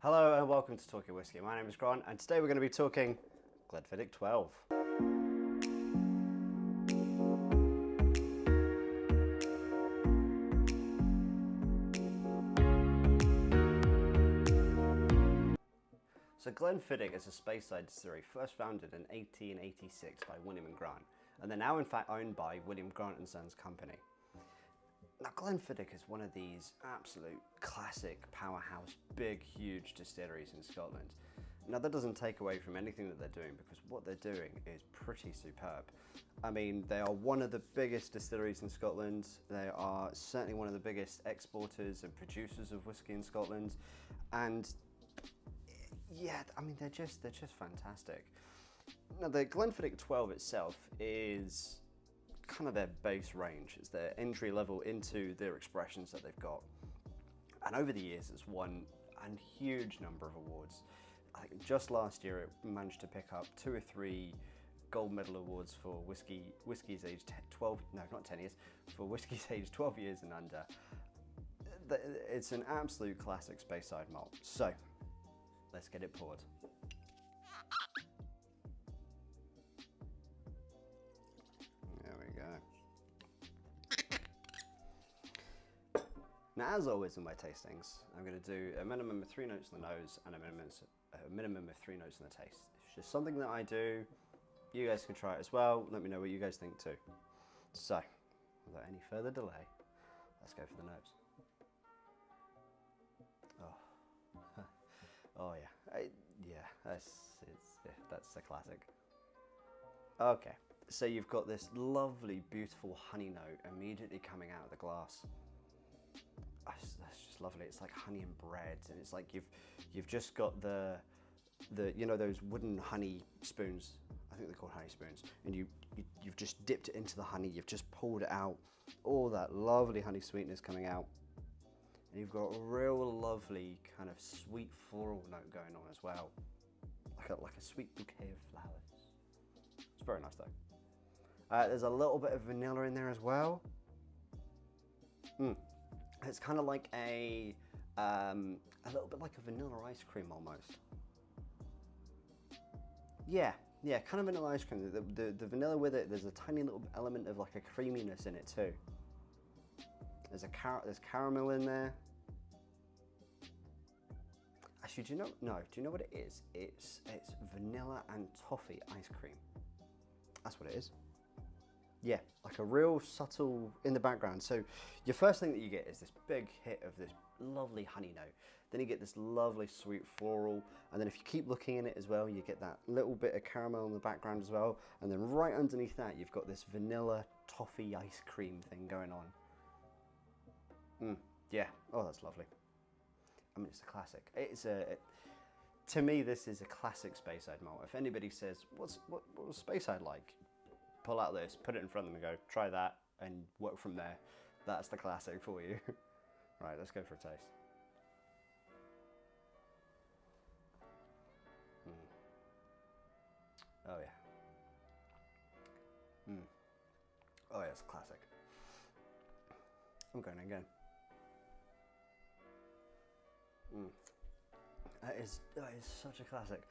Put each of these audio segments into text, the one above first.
Hello and welcome to Talking Whiskey. My name is Grant and today we're going to be talking Glenfiddich 12. So Glenfiddich is a Speyside distillery first founded in 1886 by William and Grant, and they're now in fact owned by William Grant and Sons Company. Now Glenfiddich is one of these absolute classic powerhouse, big, huge distilleries in Scotland. Now that doesn't take away from anything that they're doing, because what they're doing is pretty superb. I mean, they are one of the biggest distilleries in Scotland. They are certainly one of the biggest exporters and producers of whiskey in Scotland. And yeah, I mean, they're just fantastic. Now the Glenfiddich 12 itself is kind of their base range. It's their entry level into their expressions that they've got. And over the years, it's won a huge number of awards. I think just last year, it managed to pick up 2 or 3 gold medal awards for whiskey's aged 12, no, not 10 years, for whiskey's aged 12 years and under. It's an absolute classic Speyside malt. So let's get it poured. There we go. Now, as always in my tastings, I'm going to do a minimum of 3 notes on the nose and a minimum of 3 notes on the taste. It's just something that I do. You guys can try it as well. Let me know what you guys think too. So, without any further delay, let's go for the nose. Oh, oh yeah, that's a classic. Okay, so you've got this lovely, beautiful honey note immediately coming out of the glass. That's just lovely. It's like honey and bread, and it's like you've just got the you know, those wooden honey spoons. I think they're called honey spoons, and you've just dipped it into the honey. You've just pulled it out, all that lovely honey sweetness coming out. And you've got a real lovely kind of sweet floral note going on as well, like a sweet bouquet of flowers. It's very nice though. There's a little bit of vanilla in there as well. It's kind of like a little bit like a vanilla ice cream almost. Yeah, kind of vanilla ice cream. The vanilla with it, there's a tiny little element of like a creaminess in it too. There's caramel in there. Actually, do you know what it is? It's vanilla and toffee ice cream. That's what it is. Yeah, like a real subtle in the background. So your first thing that you get is this big hit of this lovely honey note. Then you get this lovely sweet floral. And then if you keep looking in it as well, you get that little bit of caramel in the background as well. And then right underneath that, you've got this vanilla toffee ice cream thing going on. Yeah, oh, that's lovely. I mean, it's a classic. To me, this is a classic Speyside malt. If anybody says, what was Speyside like? Pull out this, put it in front of them and go, try that and work from there. That's the classic for you. Right, let's go for a taste. Oh yeah. Oh yeah, it's a classic. I'm going again. That is such a classic.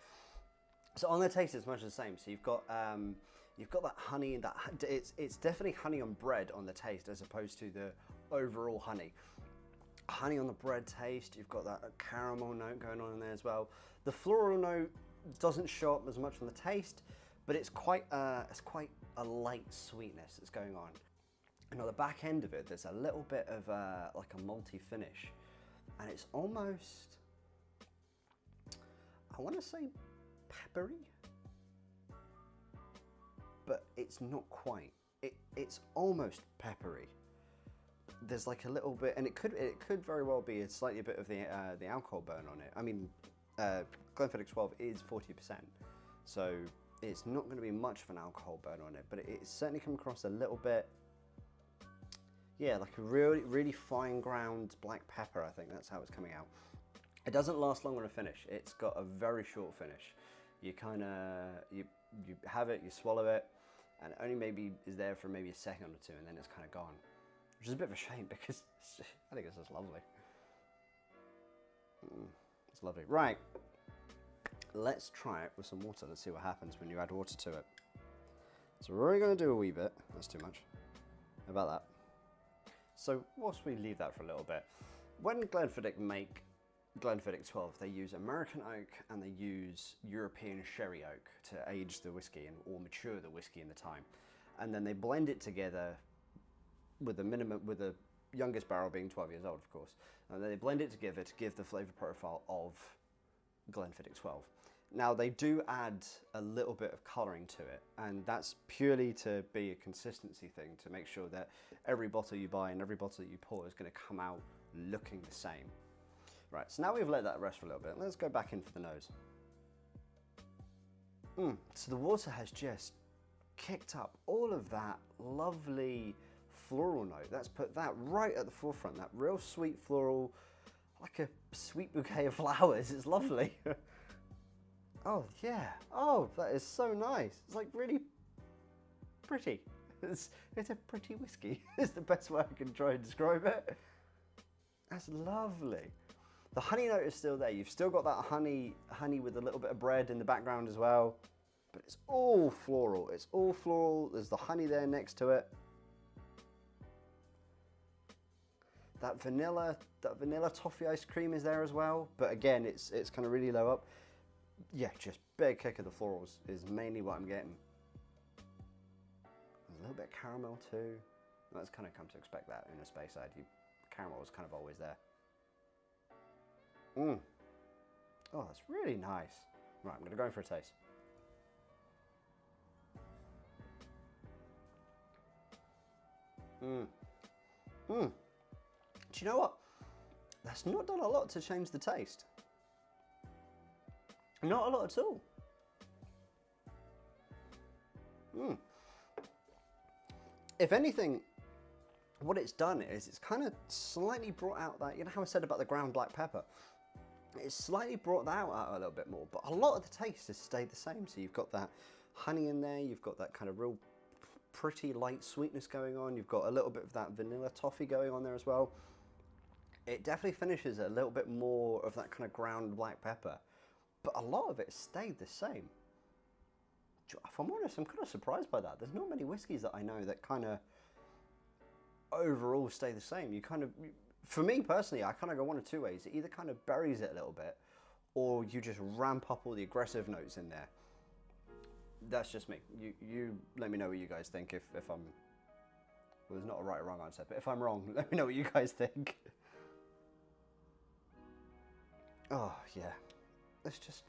So on the taste, it's much the same. So you've got that honey, it's definitely honey on bread on the taste as opposed to the overall honey. Honey on the bread taste. You've got that caramel note going on in there as well. The floral note doesn't show up as much on the taste, but it's quite a light sweetness that's going on. And on the back end of it, there's a little bit of like a malty finish, and it's almost, I want to say peppery, but it's not quite. It's almost peppery. There's like a little bit, and it could very well be slightly a bit of the alcohol burn on it. I mean, Glenfiddich 12 is 40%, so it's not going to be much of an alcohol burn on it, but it's certainly come across a little bit. Yeah, like a really fine ground black pepper. I think that's how it's coming out. It doesn't last long on a finish. It's got a very short finish. You you have it, you swallow it, and it only maybe is there for maybe a second or two, and then it's kind of gone, which is a bit of a shame because I think it's just lovely. It's lovely. Right, let's try it with some water. Let's see what happens when you add water to it. So we're only going to do a wee bit. That's too much. How about that? So whilst we leave that for a little bit, when Glenfiddich make Glenfiddich 12, they use American oak and they use European sherry oak to age the whiskey or mature the whiskey in the time. And then they blend it together with the youngest barrel being 12 years old, of course. And then they blend it together to give the flavor profile of Glenfiddich 12. Now they do add a little bit of colouring to it, and that's purely to be a consistency thing, to make sure that every bottle you buy and every bottle that you pour is going to come out looking the same. Right, so now we've let that rest for a little bit. Let's go back in for the nose. So the water has just kicked up all of that lovely floral note. That's put that right at the forefront, that real sweet floral, like a sweet bouquet of flowers. It's lovely. Oh yeah, oh that is so nice. It's like really pretty. It's a pretty whiskey. It's the best way I can try and describe it. That's lovely. The honey note is still there. You've still got that honey with a little bit of bread in the background as well. But it's all floral. It's all floral. There's the honey there next to it. That vanilla toffee ice cream is there as well. But again, it's kind of really low up. Yeah, just big kick of the florals is mainly what I'm getting. There's a little bit of caramel too. That's kind of come to expect that in a Speyside. Caramel is kind of always there. Oh, that's really nice. Right, I'm going to go in for a taste. Do you know what? That's not done a lot to change the taste. Not a lot at all. If anything, what it's done is it's kind of slightly brought out that, you know how I said about the ground black pepper? It's slightly brought that out a little bit more, but a lot of the taste has stayed the same. So you've got that honey in there, you've got that kind of real pretty light sweetness going on, you've got a little bit of that vanilla toffee going on there as well. It definitely finishes a little bit more of that kind of ground black pepper, but a lot of it stayed the same. If I'm honest, I'm kind of surprised by that. There's not many whiskies that I know that kind of overall stay the same. You kind of, for me personally, I kind of go one of two ways. It either kind of buries it a little bit, or you just ramp up all the aggressive notes in there. That's just me. You let me know what you guys think if I'm, well, there's not a right or wrong answer, but if I'm wrong, let me know what you guys think. Oh yeah, it's just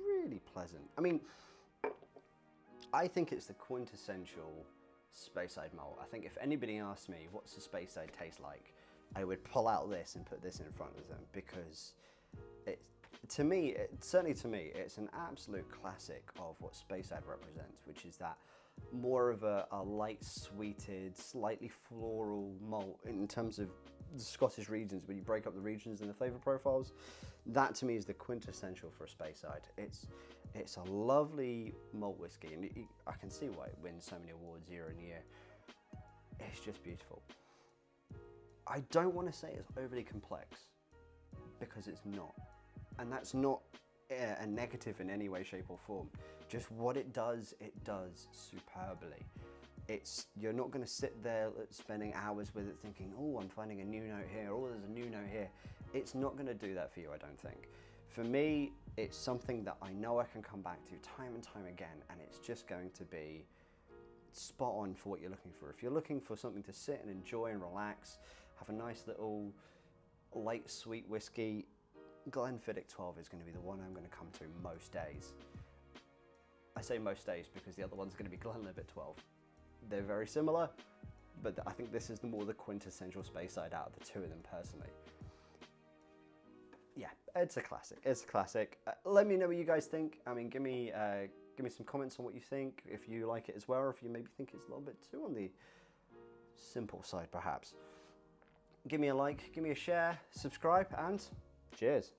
really pleasant. I mean, I think it's the quintessential Speyside malt. I think if anybody asked me what's a Speyside taste like, I would pull out this and put this in front of them, because certainly to me, it's an absolute classic of what Speyside represents, which is that more of a light sweeted, slightly floral malt in terms of the Scottish regions. When you break up the regions and the flavour profiles, that to me is the quintessential for a Speyside. It's a lovely malt whiskey, and I can see why it wins so many awards year on year. It's just beautiful. I don't want to say it's overly complex, because it's not. And that's not a negative in any way, shape or form. Just what it does superbly. You're not going to sit there spending hours with it thinking, oh, I'm finding a new note here, oh, there's a new note here. It's not going to do that for you, I don't think. For me, it's something that I know I can come back to time and time again, and it's just going to be spot on for what you're looking for. If you're looking for something to sit and enjoy and relax, have a nice little light sweet whiskey, Glenfiddich 12 is going to be the one I'm going to come to most days. I say most days because the other one's going to be Glenlivet 12. They're very similar, but I think this is the quintessential Speyside out of the two of them personally. Yeah, it's a classic. It's a classic. Let me know what you guys think. I mean, give me some comments on what you think, if you like it as well, or if you maybe think it's a little bit too on the simple side perhaps. Give me a like, give me a share, subscribe, and cheers.